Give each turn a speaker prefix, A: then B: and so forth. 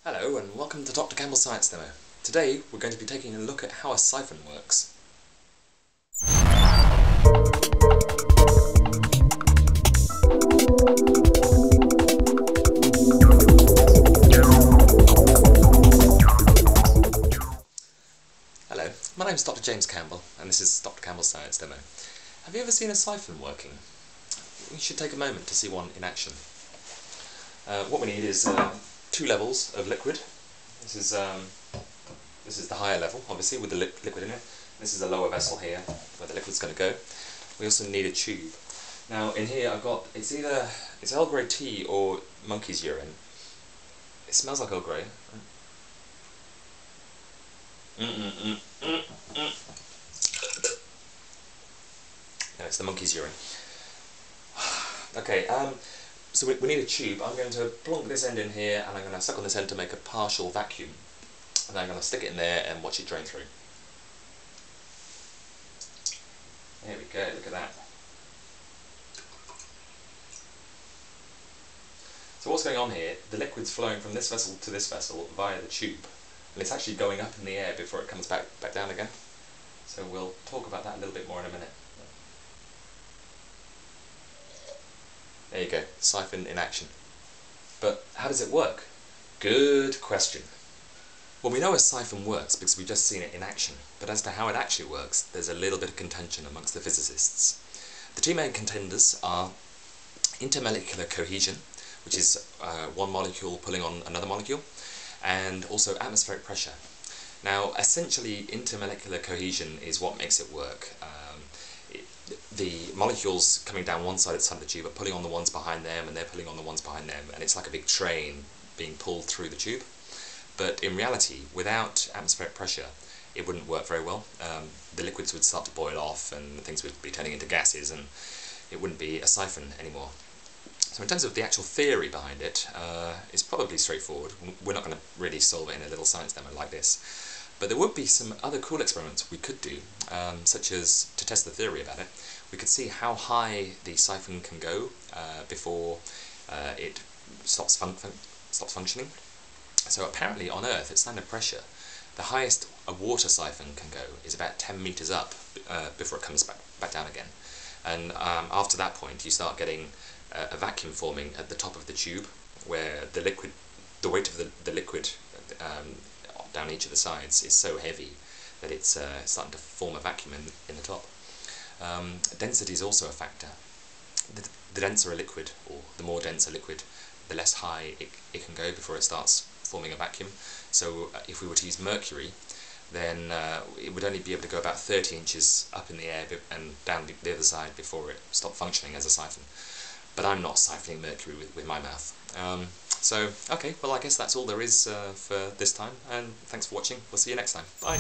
A: Hello and welcome to Dr. Campbell's Science Demo. Today we're going to be taking a look at how a siphon works. Hello, my name is Dr. James Campbell and this is Dr. Campbell's Science Demo. Have you ever seen a siphon working? You should take a moment to see one in action. What we need is two levels of liquid. This is the higher level, obviously, with the liquid in it. This is a lower vessel here, where the liquid's going to go. We also need a tube. Now, in here I've got, it's Earl Grey tea or monkey's urine. It smells like Earl Grey. No, it's the monkey's urine. Okay, so we need a tube. I'm going to plonk this end in here and I'm going to suck on this end to make a partial vacuum. And I'm going to stick it in there and watch it drain through. There we go, look at that. So what's going on here, the liquid's flowing from this vessel to this vessel via the tube. And it's actually going up in the air before it comes back down again. So we'll talk about that a little bit more in a minute. There you go, siphon in action. But how does it work? Good question. Well, we know a siphon works because we've just seen it in action, but as to how it actually works, there's a little bit of contention amongst the physicists. The two main contenders are intermolecular cohesion, which is one molecule pulling on another molecule, and also atmospheric pressure. Now, essentially, intermolecular cohesion is what makes it work. The molecules coming down one side of the tube are pulling on the ones behind them, and they're pulling on the ones behind them, and it's like a big train being pulled through the tube. But in reality, without atmospheric pressure, it wouldn't work very well. The liquids would start to boil off, and things would be turning into gases, and it wouldn't be a siphon anymore. So in terms of the actual theory behind it, it's probably straightforward. We're not going to really solve it in a little science demo like this. But there would be some other cool experiments we could do, such as, to test the theory about it, we could see how high the siphon can go before it stops functioning. So apparently on Earth, at standard pressure, the highest a water siphon can go is about 10 meters up before it comes back down again. And after that point, you start getting a vacuum forming at the top of the tube, where the weight of the liquid down each of the sides is so heavy that it's starting to form a vacuum in the top. Density is also a factor. The denser a liquid, or the more dense a liquid, the less high it can go before it starts forming a vacuum. So if we were to use mercury, then it would only be able to go about 30 inches up in the air and down the other side before it stopped functioning as a siphon. But I'm not siphoning mercury with my mouth. So, okay, well I guess that's all there is for this time, and thanks for watching. We'll see you next time. Bye!